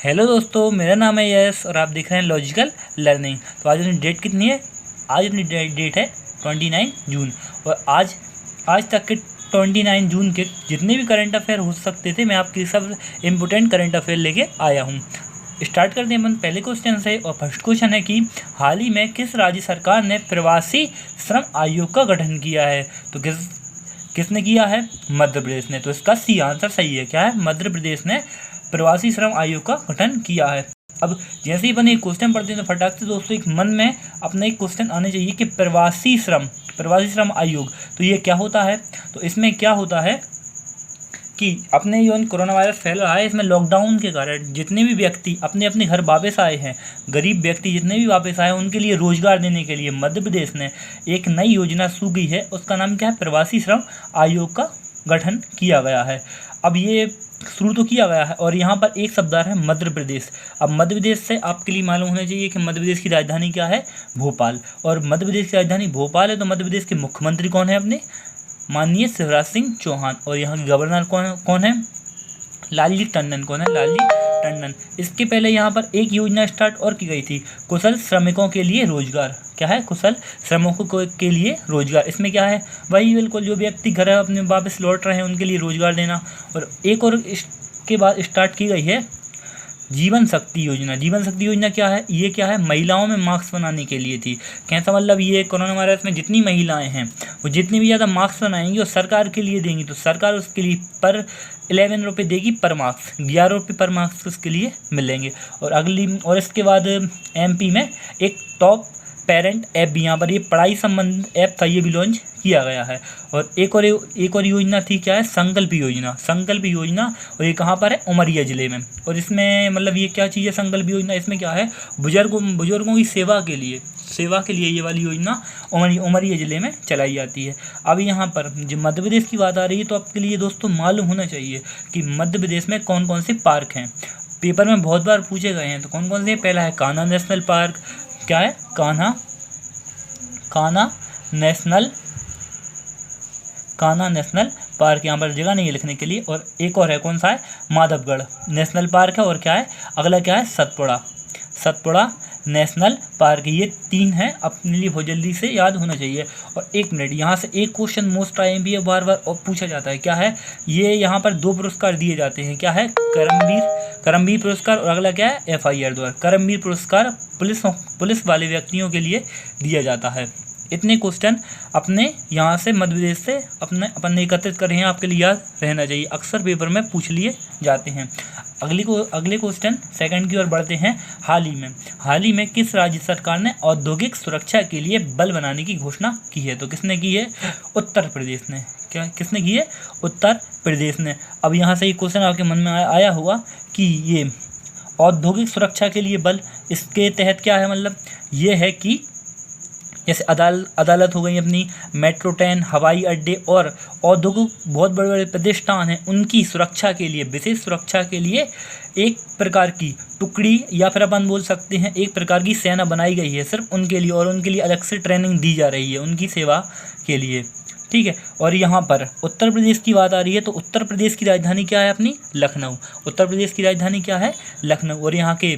Hello दोस्तों, मेरा नाम है यश और आप देख रहे हैं लॉजिकल लर्निंग। तो आज अपनी डेट कितनी है? आज अपनी डेट है 29 जून। और आज तक के 29 जून के जितने भी करंट अफेयर हो सकते थे, मैं आपके सब इम्पोर्टेंट करंट अफेयर लेके आया हूँ। स्टार्ट करते हैं अपन पहले क्वेश्चन से। और फर्स्ट क्वेश्चन है कि हाल ही में किस राज्य सरकार ने प्रवासी श्रम आयोग का गठन किया है? तो किसने किया है? मध्य प्रदेश ने। तो इसका सी आंसर सही है। क्या है? मध्य प्रदेश ने प्रवासी श्रम आयोग का गठन किया है। अब जैसे ही अपन एक क्वेश्चन पढ़ते हैं तो फटाक से दोस्तों एक मन में अपना एक क्वेश्चन आने चाहिए कि प्रवासी श्रम आयोग तो ये क्या होता है? तो इसमें क्या होता है कि अपने जो कोरोना वायरस फैल रहा है, इसमें लॉकडाउन के कारण जितने भी व्यक्ति अपने अपने घर वापस आए हैं, गरीब व्यक्ति जितने भी वापस आए हैं, उनके लिए रोजगार देने के लिए मध्य प्रदेश ने एक नई योजना शुरू की है। उसका नाम क्या है? प्रवासी श्रम आयोग का गठन किया गया है। अब ये शुरू तो किया गया है और यहाँ पर एक शब्द है मध्य प्रदेश। अब मध्य प्रदेश से आपके लिए मालूम होना चाहिए कि मध्य प्रदेश की राजधानी क्या है? भोपाल। और मध्य प्रदेश की राजधानी भोपाल है तो मध्य प्रदेश के मुख्यमंत्री कौन है? अपने माननीय शिवराज सिंह चौहान। और यहाँ के गवर्नर कौन है? लालजी टंडन। कौन है? लालजी टंडन। इसके पहले यहाँ पर एक योजना स्टार्ट और की गई थी, कुशल श्रमिकों के लिए रोजगार। क्या है? कुशल श्रमिकों के लिए रोजगार। इसमें क्या है? वही बिल्कुल जो व्यक्ति घर अपने वापस लौट रहे हैं उनके लिए रोजगार देना। और एक और इसके बाद स्टार्ट की गई है जीवन शक्ति योजना। जीवन शक्ति योजना क्या है? ये क्या है? महिलाओं में मास्क बनाने के लिए थी। कैसा मतलब? ये कोरोना वायरस में जितनी महिलाएं हैं वो जितनी भी ज़्यादा मास्क बनाएंगी और सरकार के लिए देंगी तो सरकार उसके लिए पर 11 रुपये देगी पर मास्क, 11 रुपये पर मास्क उसके लिए मिलेंगे। और इसके बाद MP में एक टॉप पेरेंट ऐप भी, यहाँ पर ये पढ़ाई संबंध ऐप था, ये भी लॉन्च किया गया है। और एक और योजना थी। क्या है? संकल्प योजना। और ये कहाँ पर है? उमरिया ज़िले में। और इसमें मतलब ये क्या चीज़ है संकल्प योजना? इसमें क्या है? बुजुर्गों की सेवा के लिए ये वाली योजना उमरिया ज़िले में चलाई जाती है। अब यहाँ पर जो मध्य प्रदेश की बात आ रही है तो आपके लिए दोस्तों मालूम होना चाहिए कि मध्य प्रदेश में कौन कौन से पार्क हैं। पेपर में बहुत बार पूछे गए हैं। तो कौन कौन से? पहला है कान्हा नेशनल पार्क। क्या है? Kanha national park. यहाँ पर जगह नहीं है लिखने के लिए। और एक और है, कौन सा है? माधवगढ़ नेशनल पार्क है। और क्या है अगला? क्या है? Satpura national park. ये 3 हैं, अपने लिए बहुत जल्दी से याद होना चाहिए। और 1 मिनट, यहाँ से एक क्वेश्चन मोस्ट IMP है, बार बार और पूछा जाता है। क्या है? ये यहाँ पर 2 पुरस्कार दिए जाते हैं। क्या है? करमवीर पुरस्कार। और अगला क्या है? FIR द्वारा। करमवीर पुरस्कार पुलिस वाले व्यक्तियों के लिए दिया जाता है। इतने क्वेश्चन अपने यहाँ से मध्य प्रदेश से अपन ने एकत्रित करे हैं, आपके लिए याद रहना चाहिए, अक्सर पेपर में पूछ लिए जाते हैं। अगले क्वेश्चन सेकंड की ओर बढ़ते हैं। हाल ही में किस राज्य सरकार ने औद्योगिक सुरक्षा के लिए बल बनाने की घोषणा की है? तो किसने की है? उत्तर प्रदेश ने। क्या किसने की है? उत्तर प्रदेश ने। अब यहाँ से एक क्वेश्चन आपके मन में आया होगा कि ये औद्योगिक सुरक्षा के लिए बल, इसके तहत क्या है? मतलब ये है कि जैसे अदालत हो गई अपनी, मेट्रो ट्रेन, हवाई अड्डे और औद्योगिक बहुत बड़े बड़े प्रतिष्ठान हैं, उनकी सुरक्षा के लिए, विशेष सुरक्षा के लिए एक प्रकार की टुकड़ी या फिर अपन बोल सकते हैं एक प्रकार की सेना बनाई गई है सिर्फ उनके लिए। और उनके लिए अलग से ट्रेनिंग दी जा रही है उनकी सेवा के लिए। ठीक है। और यहाँ पर उत्तर प्रदेश की बात आ रही है तो उत्तर प्रदेश की राजधानी क्या है? अपनी लखनऊ। उत्तर प्रदेश की राजधानी क्या है? लखनऊ। और यहाँ के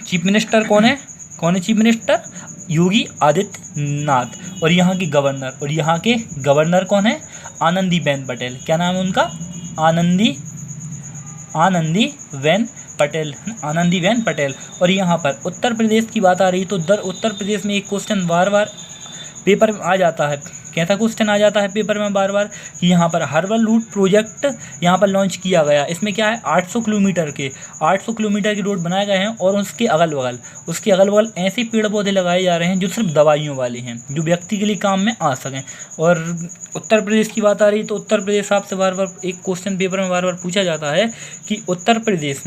चीफ मिनिस्टर कौन है? Chief minister? योगी आदित्यनाथ। और यहाँ के गवर्नर कौन है? आनंदीबेन पटेल। क्या नाम है उनका? आनंदीबेन पटेल। और यहाँ पर उत्तर प्रदेश की बात आ रही है तो उत्तर प्रदेश में एक क्वेश्चन बार बार पेपर में आ जाता है। कैसा क्वेश्चन आ जाता है पेपर में बार बार कि यहाँ पर हर्बल रूट प्रोजेक्ट यहाँ पर लॉन्च किया गया। इसमें क्या है? 800 किलोमीटर के रोड बनाए गए हैं और उसके अगल बगल ऐसे पेड़ पौधे लगाए जा रहे हैं जो सिर्फ दवाइयों वाले हैं, जो व्यक्ति के लिए काम में आ सकें। और उत्तर प्रदेश की बात आ रही है तो उत्तर प्रदेश आपसे बार बार एक क्वेश्चन पेपर में बार बार पूछा जाता है कि उत्तर प्रदेश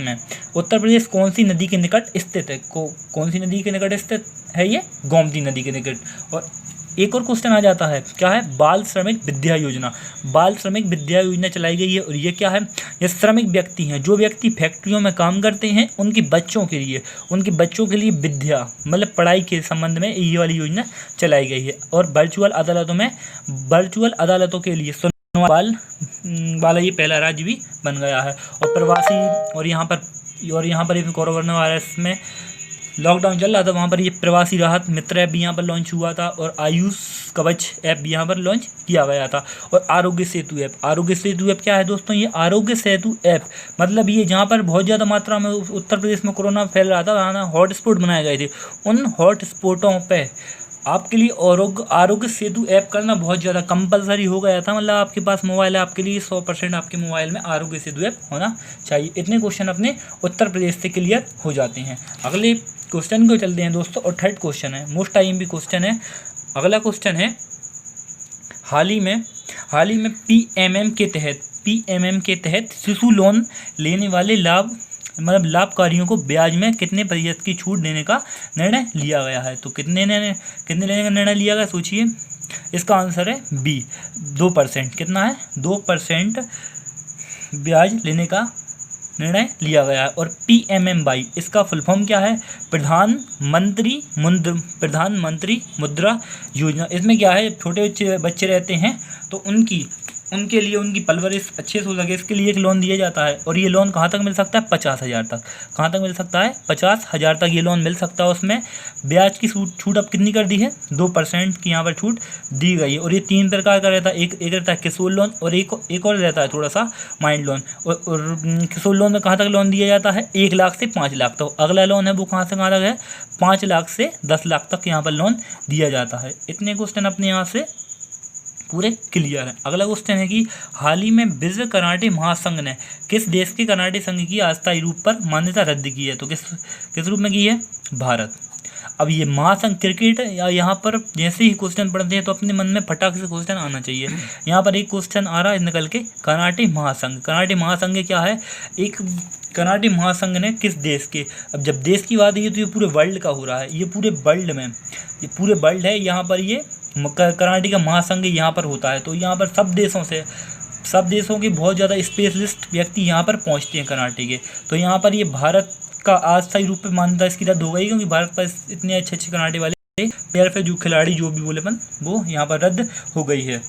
कौन सी नदी के निकट स्थित है? कौन सी नदी के निकट स्थित है? ये गोमती नदी के निकट। और एक और क्वेश्चन आ जाता है। क्या है? बाल श्रमिक विद्या योजना चलाई गई है। और ये क्या है? ये श्रमिक व्यक्ति हैं, जो व्यक्ति फैक्ट्रियों में काम करते हैं, उनके बच्चों के लिए विद्या मतलब पढ़ाई के संबंध में ये वाली योजना चलाई गई है। और वर्चुअल अदालतों के लिए वाला ये पहला राज्य भी बन गया है। और प्रवासी और यहाँ पर और यहाँ पर ये कोरोना वायरस में लॉकडाउन चल रहा था, वहाँ पर ये प्रवासी राहत मित्र ऐप भी यहाँ पर लॉन्च हुआ था, और आयुष कवच ऐप भी यहाँ पर लॉन्च किया गया था, और आरोग्य सेतु ऐप। आरोग्य सेतु ऐप क्या है दोस्तों? ये आरोग्य सेतु ऐप मतलब ये जहाँ पर बहुत ज़्यादा मात्रा में उत्तर प्रदेश में कोरोना फैल रहा था, वहाँ हॉटस्पॉट बनाए गए थे। उन हॉटस्पॉटों पे आपके लिए आरोग्य सेतु ऐप करना बहुत ज़्यादा कंपलसरी हो गया था। मतलब आपके पास मोबाइल है, आपके लिए 100% आपके मोबाइल में आरोग्य सेतु ऐप होना चाहिए। इतने क्वेश्चन अपने उत्तर प्रदेश से क्लियर हो जाते हैं। अगले क्वेश्चन को चलते हैं दोस्तों, और थर्ड क्वेश्चन है, मोस्ट IMP क्वेश्चन है। अगला क्वेश्चन है, हाल ही में PMM के तहत शिशु लोन लेने वाले लाभकारियों को ब्याज में कितने प्रतिशत की छूट देने का निर्णय लिया गया है? तो कितने लेने का निर्णय लिया गया, सोचिए। इसका आंसर है बी, 2%। कितना है? 2% ब्याज लेने का निर्णय लिया गया है। और PMMY इसका फुल फॉर्म क्या है? प्रधानमंत्री मुद्रा योजना। इसमें क्या है, छोटे बच्चे रहते हैं तो उनके लिए उनकी परवरिश अच्छे से हो सके, इसके लिए एक लोन दिया जाता है। और ये लोन कहाँ तक मिल सकता है? 50,000 तक। कहाँ तक मिल सकता है? 50,000 तक ये लोन मिल सकता है। उसमें ब्याज की छूट अब कितनी कर दी है? 2% की यहाँ पर छूट दी गई है। और ये 3 प्रकार का रहता है। एक रहता है किशोर लोन, और एक और रहता है थोड़ा सा माइंड लोन। और किशोर लोन में कहाँ तक लोन दिया जाता है? 1 लाख से 5 लाख तक। अगला लोन है वो कहाँ से कहाँ तक है? 5 लाख से 10 लाख तक यहाँ पर लोन दिया जाता है। इतने क्वेश्चन अपने यहाँ से पूरे क्लियर है। अगला क्वेश्चन है कि हाल ही में विश्व कराटे महासंघ ने किस देश के कराटे संघ की अस्थायी रूप पर मान्यता रद्द की है? तो किस रूप में की है? भारत। अब ये महासंघ क्रिकेट, या यहाँ पर जैसे ही क्वेश्चन पढ़ते हैं तो अपने मन में फटाक से क्वेश्चन आना चाहिए। यहाँ पर एक क्वेश्चन आ रहा है निकल के, कराटे महासंघ। कराटे महासंघ क्या है? एक कराटे महासंघ ने किस देश के, अब जब देश की बात है तो ये पूरे वर्ल्ड का हो रहा है। ये पूरे वर्ल्ड है। यहाँ पर ये कराटे का महासंघ यहाँ पर होता है। तो यहाँ पर सब देशों के बहुत ज़्यादा स्पेशलिस्ट व्यक्ति यहाँ पर पहुँचते हैं कराटे के। तो यहाँ पर ये भारत का अस्थायी रूप में मान्यता इसकी रद्द हो गई, क्योंकि भारत पर इतने अच्छे कराटे वाले प्लेयर पे जो खिलाड़ी जो भी बोले वो यहाँ पर रद्द हो गई।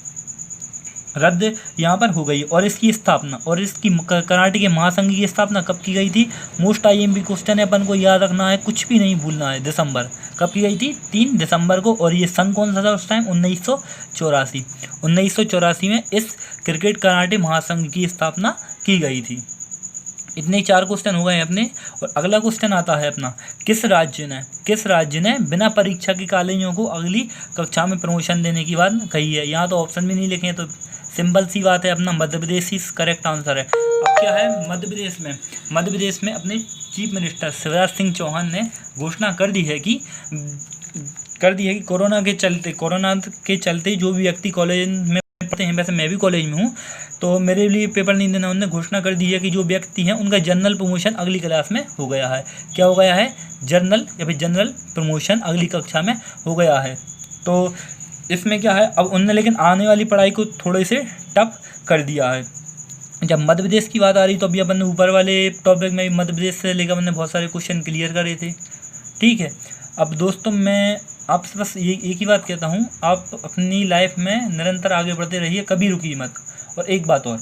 और इसकी स्थापना, और इसकी कराटे के महासंघ की स्थापना कब की गई थी? मोस्ट IMP क्वेश्चन है, अपन को याद रखना है, कुछ भी नहीं भूलना है। दिसंबर कब की गई थी? 3 दिसंबर को। और ये सन कौन सा था उस टाइम? 1984 में इस क्रिकेट कराटे महासंघ की स्थापना की गई थी। इतने 4 क्वेश्चन हो गए अपने। और अगला क्वेश्चन आता है अपना, किस राज्य ने बिना परीक्षा के कॉलेजों को अगली कक्षा में प्रमोशन देने की बात कही है? यहाँ तो ऑप्शन भी नहीं लिखे हैं, तो सिंपल सी बात है, अपना मध्य प्रदेश ही करेक्ट आंसर है। अब क्या है, मध्य प्रदेश में अपने चीफ मिनिस्टर शिवराज सिंह चौहान ने घोषणा कर दी है कि कोरोना के चलते जो भी व्यक्ति कॉलेज में पढ़ते हैं, वैसे मैं भी कॉलेज में हूँ तो मेरे लिए पेपर नहीं देना, उन्होंने घोषणा कर दी है कि जो व्यक्ति हैं उनका जनरल प्रमोशन अगली क्लास में हो गया है। क्या हो गया है? जनरल प्रमोशन अगली कक्षा में हो गया है। तो इसमें क्या है, अब उनने लेकिन आने वाली पढ़ाई को थोड़े से टफ कर दिया है। जब मध्य प्रदेश की बात आ रही तो अभी अपन ने ऊपर वाले टॉपिक में मध्य प्रदेश से लेकर हमने बहुत सारे क्वेश्चन क्लियर करे थे। ठीक है, अब दोस्तों मैं आपसे बस ये एक ही बात कहता हूँ, आप अपनी लाइफ में निरंतर आगे बढ़ते रहिए, कभी रुकिए मत। और एक बात और,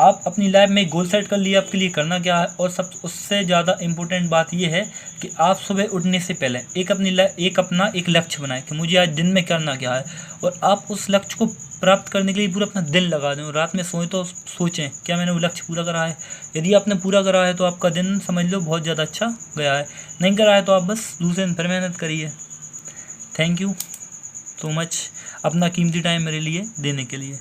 आप अपनी लाइफ में एक गोल सेट कर लिए, आपके लिए करना क्या है। और उससे ज़्यादा इम्पोर्टेंट बात यह है कि आप सुबह उठने से पहले अपना एक लक्ष्य बनाएं कि मुझे आज दिन में करना क्या है, और आप उस लक्ष्य को प्राप्त करने के लिए पूरा अपना दिल लगा दें। और रात में सोएं तो सोचें क्या मैंने वो लक्ष्य पूरा करा है। यदि आपने पूरा करा है तो आपका दिन समझ लो बहुत ज़्यादा अच्छा गया है, नहीं करा है तो आप बस दूसरे दिन फिर मेहनत करिए। थैंक यू सो मच अपना कीमती टाइम मेरे लिए देने के लिए।